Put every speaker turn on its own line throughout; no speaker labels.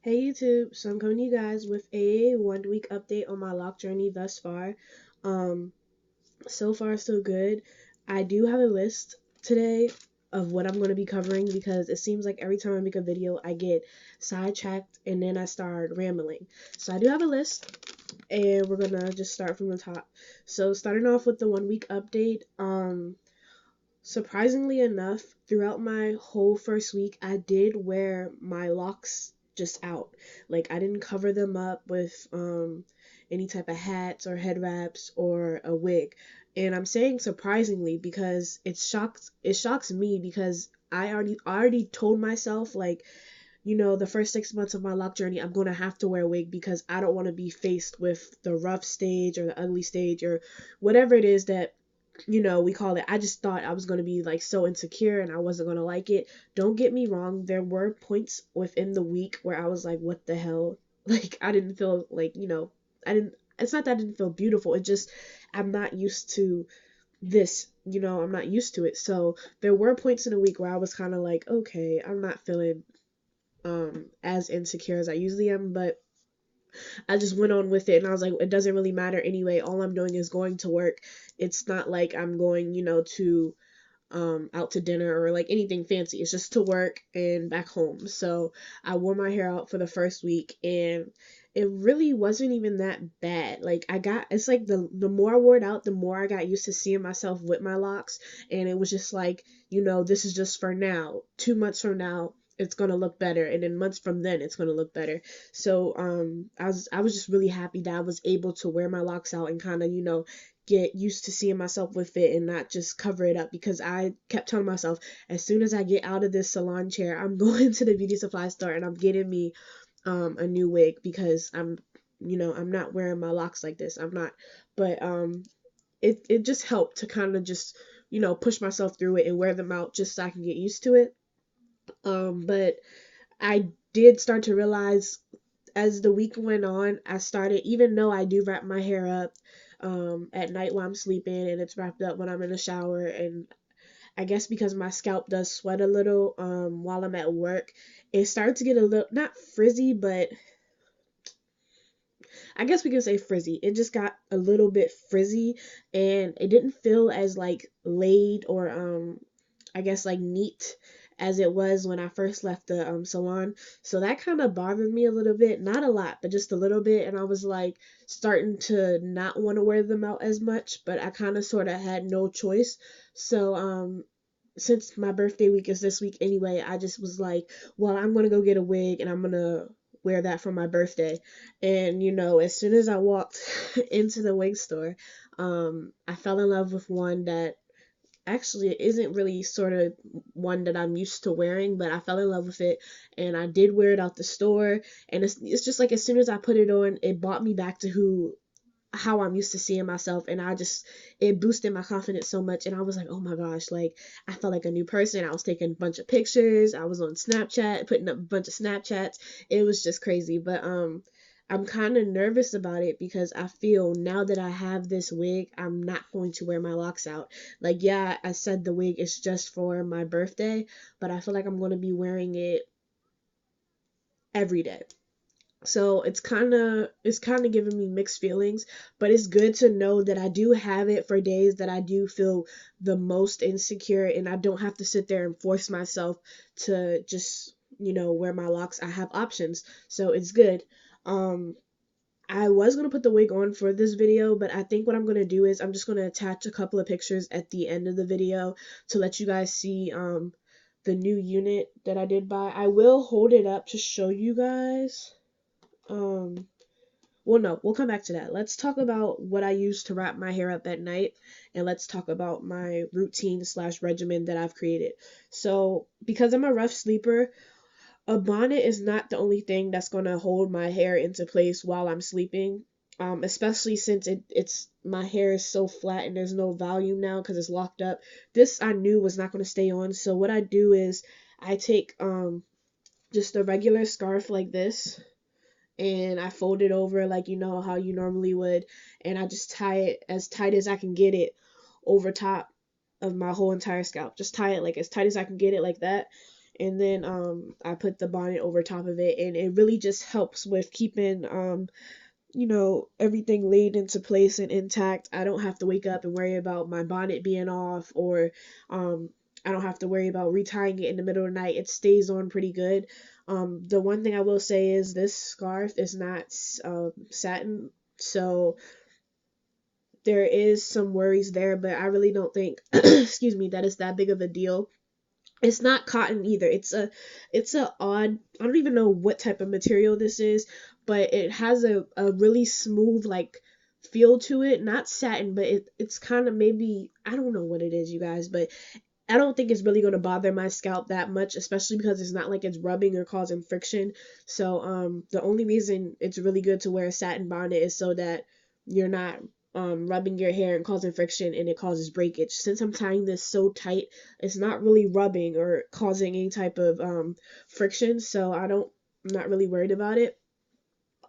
Hey YouTube, so I'm coming to you guys with a 1 week update on my lock journey thus far. Um, so far so good. I do have a list today of what I'm going to be covering because it seems like every time I make a video I get sidetracked and then I start rambling. So I do have a list and we're going to just start from the top. So starting off with the 1 week update, surprisingly enough, throughout my whole first week, I did wear my locks just out. Like I didn't cover them up with any type of hats or head wraps or a wig. And I'm saying surprisingly because it shocks me because I already told myself like, the first 6 months of my lock journey, I'm gonna have to wear a wig because I don't want to be faced with the rough stage or the ugly stage or whatever it is that we call it. I just thought I was going to be like so insecure and I wasn't going to like it. Don't get me wrong, there were points within the week where I was like, what the hell? Like, I didn't feel like, I didn't, it's not that I didn't feel beautiful. It just, I'm not used to this, I'm not used to it. So there were points in the week where I was kind of like, okay, I'm not feeling as insecure as I usually am, but I just went on with it and I was like, it doesn't really matter anyway. All I'm doing is going to work. It's not like I'm going, to out to dinner or like anything fancy. It's just to work and back home. So I wore my hair out for the first week and it really wasn't even that bad. Like it's like the more I wore it out, the more I got used to seeing myself with my locks, and it was just like, this is just for now. 2 months from now it's gonna look better, and then months from then it's gonna look better. So I was just really happy that I was able to wear my locks out and kind of get used to seeing myself with it and not just cover it up, because I kept telling myself, as soon as I get out of this salon chair, I'm going to the beauty supply store and I'm getting me a new wig because I'm not wearing my locks like this. I'm not. But it just helped to kind of just push myself through it and wear them out just so I can get used to it. But I did start to realize as the week went on, I started, even though I do wrap my hair up at night while I'm sleeping and it's wrapped up when I'm in the shower, and I guess because my scalp does sweat a little while I'm at work, it started to get a little, not frizzy, but I guess we can say frizzy. It just got a little bit frizzy and it didn't feel as like laid or I guess like neat as it was when I first left the salon. So that kind of bothered me a little bit, not a lot, but just a little bit, and I was like starting to not want to wear them out as much, but I kind of sort of had no choice. So since my birthday week is this week anyway, I just was like, well, I'm gonna go get a wig and I'm gonna wear that for my birthday. And as soon as I walked into the wig store, I fell in love with one that actually isn't really sort of one that I'm used to wearing, but I fell in love with it and I did wear it out the store. And it's just like as soon as I put it on, it brought me back to how I'm used to seeing myself, and it boosted my confidence so much, and I was like, oh my gosh, like I felt like a new person. I was taking a bunch of pictures, I was on Snapchat putting up a bunch of Snapchats. It was just crazy. But I'm kind of nervous about it because I feel now that I have this wig, I'm not going to wear my locks out. Like, yeah, I said the wig is just for my birthday, but I feel like I'm going to be wearing it every day. So it's kind of giving me mixed feelings, but it's good to know that I do have it for days that I do feel the most insecure, and I don't have to sit there and force myself to just wear my locks. I have options, so it's good. I was gonna put the wig on for this video, but I think what I'm gonna do is I'm just gonna attach a couple of pictures at the end of the video to let you guys see the new unit that I did buy. I will hold it up to show you guys. um well, no, we'll come back to that. Let's talk about what I use to wrap my hair up at night, and let's talk about my routine slash regimen that I've created. So because I'm a rough sleeper, a bonnet is not the only thing that's going to hold my hair into place while I'm sleeping. Especially since it's my hair is so flat and there's no volume now because it's locked up. This I knew was not going to stay on. So what I do is I take just a regular scarf like this, and I fold it over like how you normally would, and I just tie it as tight as I can get it over top of my whole entire scalp. Just tie it like as tight as I can get it like that. and then I put the bonnet over top of it, and it really just helps with keeping everything laid into place and intact. I don't have to wake up and worry about my bonnet being off, or um I don't have to worry about retying it in the middle of the night. It stays on pretty good. The one thing I will say is this scarf is not satin, so there is some worries there, but I really don't think excuse me, that is that big of a deal. It's not cotton either. It's a odd, I don't even know what type of material this is, but it has a really smooth like feel to it. Not satin, but it's kind of, maybe, I don't know what it is, you guys, but I don't think it's really going to bother my scalp that much, especially because it's not like it's rubbing or causing friction. So the only reason it's really good to wear a satin bonnet is so that you're not rubbing your hair and causing friction and it causes breakage. Since I'm tying this so tight, it's not really rubbing or causing any type of friction, so I'm not really worried about it.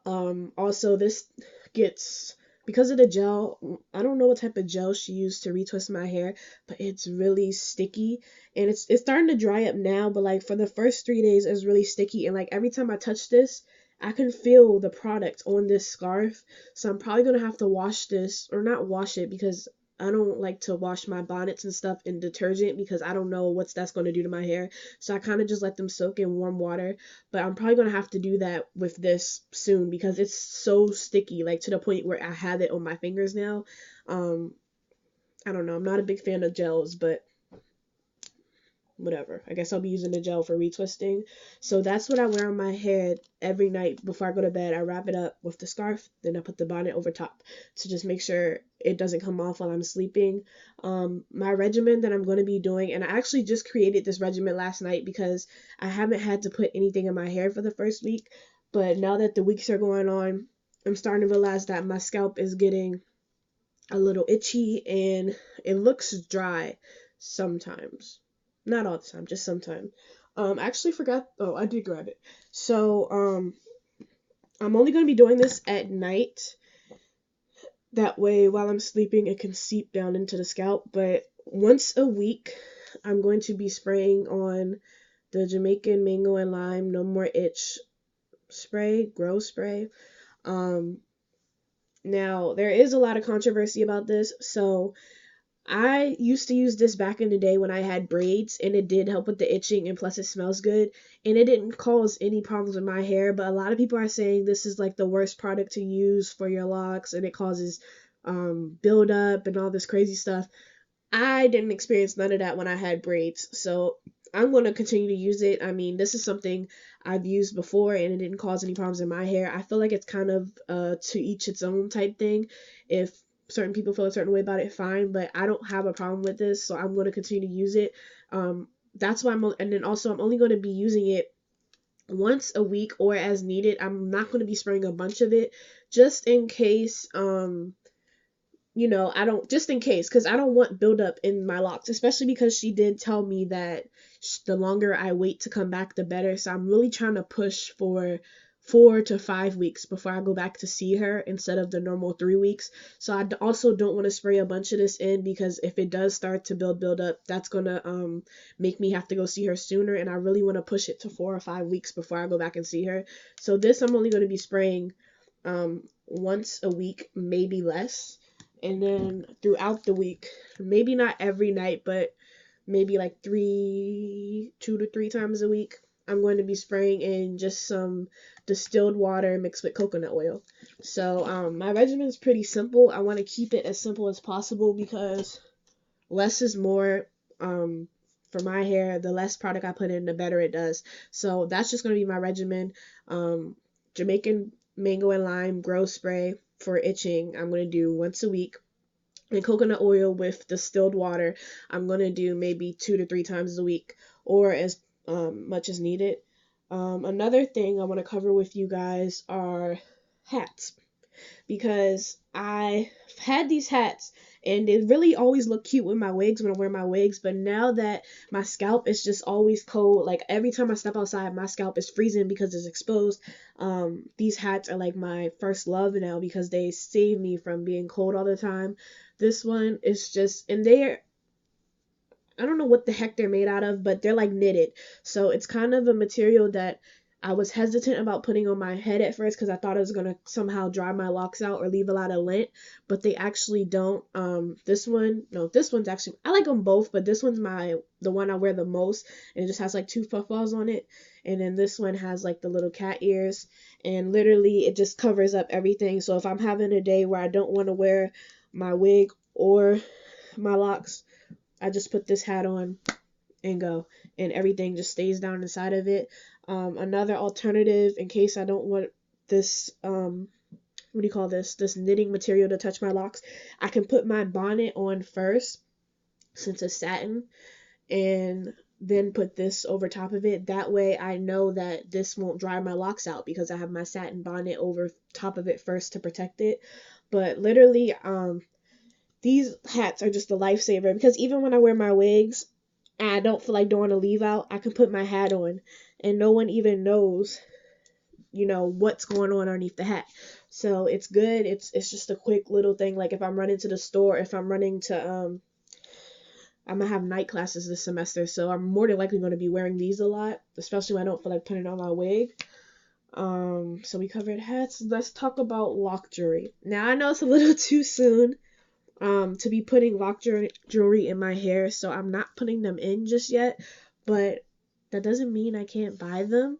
Also, this gets, because of the gel, I don't know what type of gel she used to retwist my hair, but it's really sticky, and it's starting to dry up now, but like for the first 3 days it's really sticky, and like every time I touch this, I can feel the product on this scarf. So I'm probably gonna have to wash this, or not wash it, because I don't like to wash my bonnets and stuff in detergent because I don't know what that's going to do to my hair. So I kind of just let them soak in warm water, but I'm probably gonna have to do that with this soon because it's so sticky, like to the point where I have it on my fingers now. Um, I don't know. I'm not a big fan of gels, but whatever. I guess I'll be using the gel for retwisting. So that's what I wear on my head every night before I go to bed. I wrap it up with the scarf, then I put the bonnet over top to just make sure it doesn't come off while I'm sleeping. My regimen that I'm going to be doing, and I actually just created this regimen last night because I haven't had to put anything in my hair for the first week, but now that the weeks are going on, I'm starting to realize that my scalp is getting a little itchy and it looks dry sometimes. Not all the time, just sometimes. I actually forgot. Oh, I did grab it. So, I'm only going to be doing this at night. That way, while I'm sleeping, it can seep down into the scalp. But once a week, I'm going to be spraying on the Jamaican Mango and Lime No More Itch spray, grow spray. Um, Now, there is a lot of controversy about this. So, I used to use this back in the day when I had braids, and it did help with the itching, and plus it smells good, and it didn't cause any problems with my hair. But a lot of people are saying this is like the worst product to use for your locks, and it causes buildup and all this crazy stuff. I didn't experience none of that when I had braids, so I'm going to continue to use it. I mean, this is something I've used before and it didn't cause any problems in my hair. I feel like it's kind of to each its own type thing. If certain people feel a certain way about it, fine, but I don't have a problem with this, so I'm going to continue to use it. That's why and then also I'm only going to be using it once a week or as needed. I'm not going to be spraying a bunch of it just in case I don't, just in case, because I don't want buildup in my locks, especially because she did tell me that the longer I wait to come back, the better. So I'm really trying to push for 4 to 5 weeks before I go back to see her instead of the normal 3 weeks. So I also don't want to spray a bunch of this in because if it does start to build up, that's gonna make me have to go see her sooner, and I really want to push it to 4 or 5 weeks before I go back and see her. So this I'm only going to be spraying once a week, maybe less. And then throughout the week, maybe not every night, but maybe like 2 to 3 times a week, I'm going to be spraying in just some distilled water mixed with coconut oil. So my regimen is pretty simple. I want to keep it as simple as possible because less is more. For my hair, the less product I put in, the better it does. So that's just going to be my regimen. Jamaican Mango and Lime Grow Spray for itching, I'm going to do once a week. And coconut oil with distilled water, I'm going to do maybe 2 to 3 times a week, or as much as needed. Another thing I want to cover with you guys are hats, because I had these hats and they really always look cute with my wigs when I wear my wigs, but now that my scalp is just always cold, like every time I step outside my scalp is freezing because it's exposed. These hats are like my first love now because they save me from being cold all the time. This one is just, and I don't know what the heck they're made out of, but they're like knitted. So it's kind of a material that I was hesitant about putting on my head at first because I thought it was gonna somehow dry my locks out or leave a lot of lint, but they actually don't. This one, no, this one's actually, I like them both, but this one's the one I wear the most, and it just has like two puffballs on it, and then this one has like the little cat ears, and literally it just covers up everything. So if I'm having a day where I don't want to wear my wig or my locks, I just put this hat on and go, and everything just stays down inside of it. Another alternative, in case I don't want this, what do you call this knitting material to touch my locks, I can put my bonnet on first, since it's satin, and then put this over top of it. That way I know that this won't dry my locks out because I have my satin bonnet over top of it first to protect it. But literally, these hats are just a lifesaver because even when I wear my wigs and I don't feel like doing a leave out, I can put my hat on and no one even knows, what's going on underneath the hat. So it's good. It's just a quick little thing. Like if I'm running to the store, if I'm running to I'm gonna have night classes this semester, so I'm more than likely gonna be wearing these a lot, especially when I don't feel like putting on my wig. So we covered hats. Let's talk about lock jewelry. Now I know it's a little too soon to be putting lock jewelry in my hair, so I'm not putting them in just yet, but that doesn't mean I can't buy them.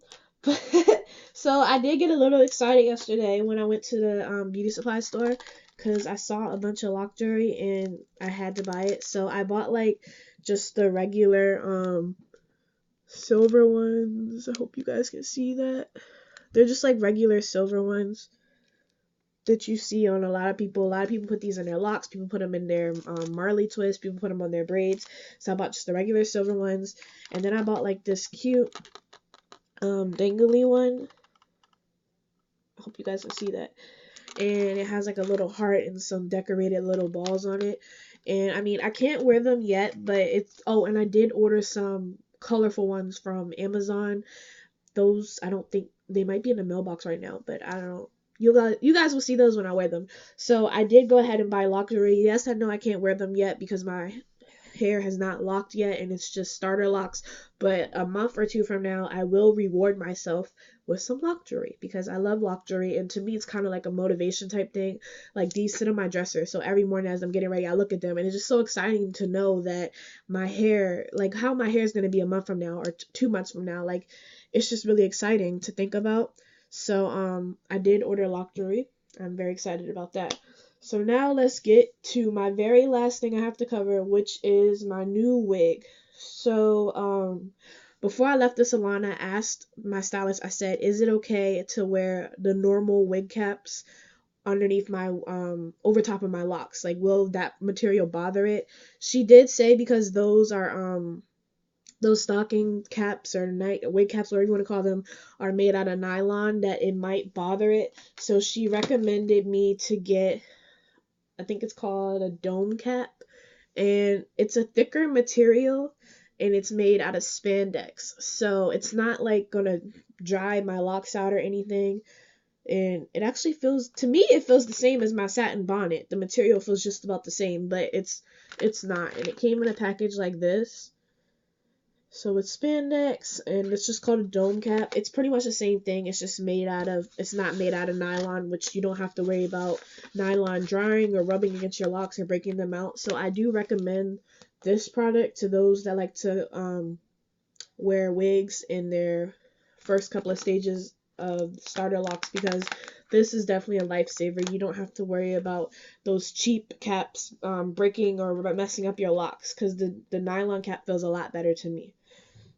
So I did get a little excited yesterday when I went to the beauty supply store because I saw a bunch of lock jewelry and I had to buy it. So I bought like just the regular silver ones. I hope you guys can see that. They're just like regular silver ones that you see on a lot of people. A lot of people put these in their locks. People put them in their Marley twists. People put them on their braids. So I bought just the regular silver ones. And then I bought like this cute dangly one. I hope you guys can see that. And it has like a little heart and some decorated little balls on it. And I mean, I can't wear them yet, but and I did order some colorful ones from Amazon. Those, I don't think, they might be in the mailbox right now, but I don't know. You guys will see those when I wear them. So I did go ahead and buy lock jewelry. Yes, I know I can't wear them yet because my hair has not locked yet and it's just starter locks. But a month or two from now, I will reward myself with some lock jewelry because I love lock jewelry, and to me it's kind of like a motivation type thing. Like these sit on my dresser, so every morning as I'm getting ready, I look at them, and it's just so exciting to know that my hair, like how my hair is going to be a month from now or 2 months from now. Like it's just really exciting to think about. So I did order lock jewelry. I'm very excited about that. So now let's get to my very last thing I have to cover, which is my new wig. So before I left the salon, I asked my stylist, I said, is it okay to wear the normal wig caps underneath my over top of my locks? Like, will that material bother it? She did say because those stocking caps or night wig caps, whatever you want to call them, are made out of nylon, that it might bother it. So she recommended me to get, I think it's called a dome cap, and it's a thicker material and it's made out of spandex. So it's not like gonna dry my locks out or anything. And it actually feels, to me, it feels the same as my satin bonnet. The material feels just about the same, but it's not. And it came in a package like this. So it's spandex, and it's just called a dome cap. It's pretty much the same thing. It's just it's not made out of nylon, which you don't have to worry about nylon drying or rubbing against your locks or breaking them out. So I do recommend this product to those that like to wear wigs in their first couple of stages of starter locks, because this is definitely a lifesaver. You don't have to worry about those cheap caps breaking or messing up your locks, because the nylon cap feels a lot better to me.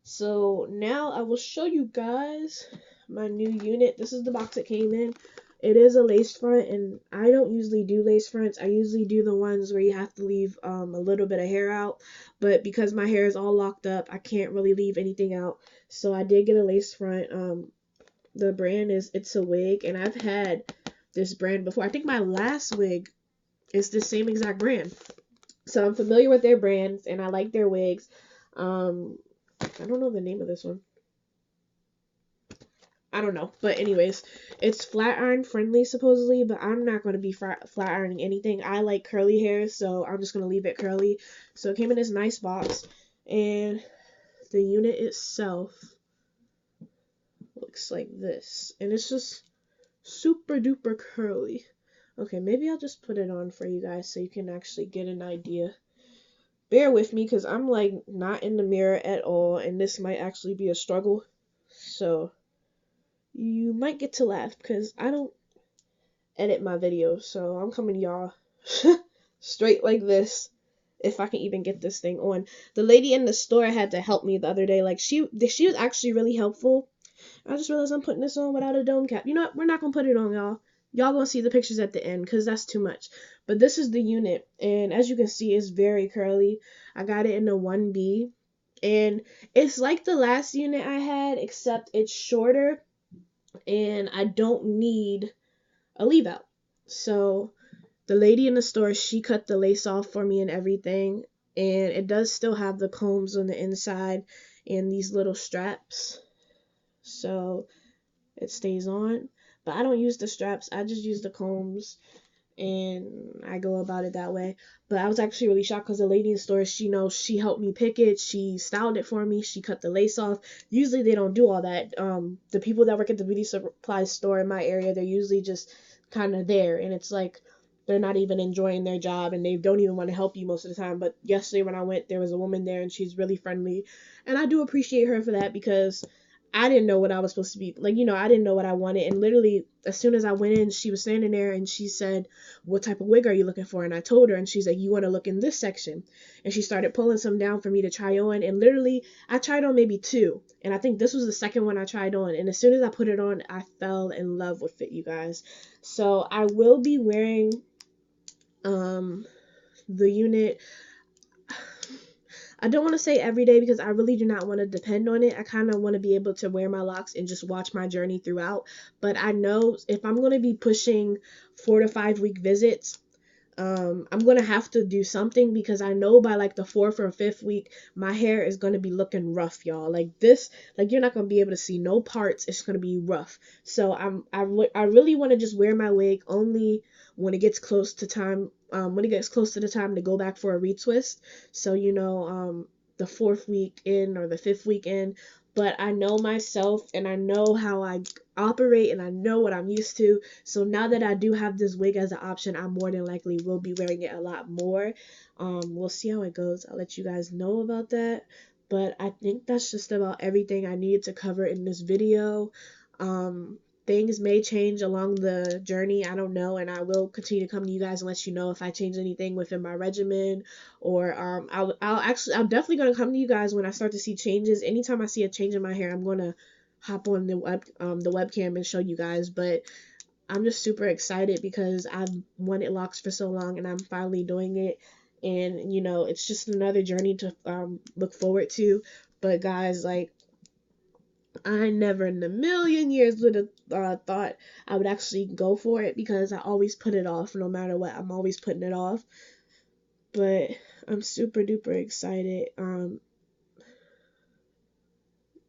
So now I will show you guys my new unit. This is the box it came in. It is a lace front, and I don't usually do lace fronts. I usually do the ones where you have to leave a little bit of hair out, but because my hair is all locked up, I can't really leave anything out. So I did get a lace front. The brand is It's a Wig, and I've had this brand before. I think my last wig is the same exact brand. So I'm familiar with their brands, and I like their wigs. I don't know the name of this one. I don't know. But anyways, it's flat iron friendly supposedly, but I'm not going to be flat ironing anything. I like curly hair, so I'm just going to leave it curly. So it came in this nice box. And the unit itself looks like this, and it's just super duper curly. Okay, maybe I'll just put it on for you guys so you can actually get an idea. Bear with me because I'm like not in the mirror at all, and this might actually be a struggle. So you might get to laugh because I don't edit my videos, so I'm coming to y'all straight like this. If I can even get this thing on. The lady in the store had to help me the other day. Like she was actually really helpful. I just realized I'm putting this on without a dome cap. You know what? We're not gonna put it on, y'all. Y'all gonna see the pictures at the end because that's too much. But this is the unit, and as you can see, it's very curly. I got it in the 1B, and it's like the last unit I had, except it's shorter, and I don't need a leave out. So the lady in the store, she cut the lace off for me and everything, and it does still have the combs on the inside and these little straps, so it stays on. But I don't use the straps, I just use the combs, and I go about it that way. But I was actually really shocked because the lady in the store, she helped me pick it, she styled it for me, she cut the lace off. Usually they don't do all that. The people that work at the beauty supply store in my area, they're usually just kind of there, and it's like they're not even enjoying their job and they don't even want to help you most of the time. But yesterday when I went, there was a woman there and she's really friendly, and I do appreciate her for that because I didn't know what I was supposed to be like. I didn't know what I wanted, and literally as soon as I went in, she was standing there and she said, "What type of wig are you looking for?" And I told her, and she's like, "You want to look in this section?" And she started pulling some down for me to try on, and literally I tried on maybe two, and I think this was the second one I tried on, and as soon as I put it on, I fell in love with it, you guys. So I will be wearing the unit. I don't want to say every day because I really do not want to depend on it. I kind of want to be able to wear my locks and just watch my journey throughout. But I know if I'm going to be pushing 4 to 5 week visits, I'm gonna have to do something because I know by like the 4th or 5th week, my hair is gonna be looking rough, y'all. Like this, like you're not gonna be able to see no parts. It's gonna be rough. So I really want to just wear my wig only when it gets close to time. When it gets close to the time to go back for a retwist. So the 4th week in or the 5th week in. But I know myself and I know how I operate and I know what I'm used to. So now that I do have this wig as an option, I more than likely will be wearing it a lot more. We'll see how it goes. I'll let you guys know about that. But I think that's just about everything I needed to cover in this video. Things may change along the journey. I don't know, and I will continue to come to you guys and let you know if I change anything within my regimen, or I'm definitely gonna come to you guys when I start to see changes. Anytime I see a change in my hair, I'm gonna hop on the webcam and show you guys. But I'm just super excited because I've wanted locks for so long and I'm finally doing it. And it's just another journey to look forward to. But guys, like, I never in a million years would have thought I would actually go for it because I always put it off. No matter what, I'm always putting it off. But I'm super duper excited.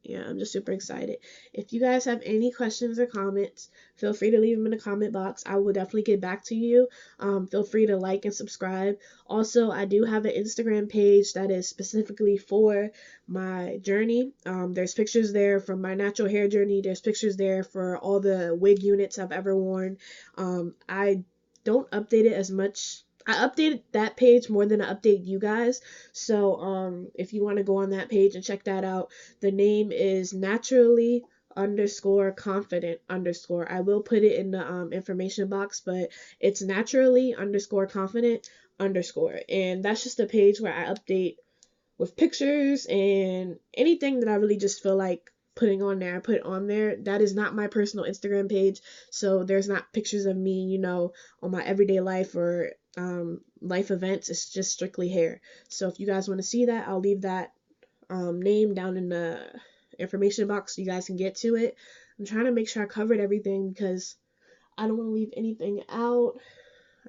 Yeah, I'm just super excited. If you guys have any questions or comments, feel free to leave them in the comment box. I will definitely get back to you. Feel free to like and subscribe. Also, I do have an Instagram page that is specifically for my journey. There's pictures there from my natural hair journey. There's pictures there for all the wig units I've ever worn. I don't update it as much. I updated that page more than I update you guys. So if you want to go on that page and check that out, the name is naturally_confident_. I will put it in the information box, but it's naturally_confident_. And that's just a page where I update with pictures and anything that I really just feel like putting on there, I put on there. That is not my personal Instagram page, so there's not pictures of me, on my everyday life or life events. It's just strictly hair. So if you guys want to see that, I'll leave that name down in the information box so you guys can get to it. I'm trying to make sure I covered everything because I don't want to leave anything out.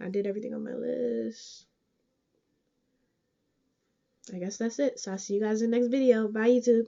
I did everything on my list. I guess that's it. So I'll see you guys in the next video. Bye, YouTube.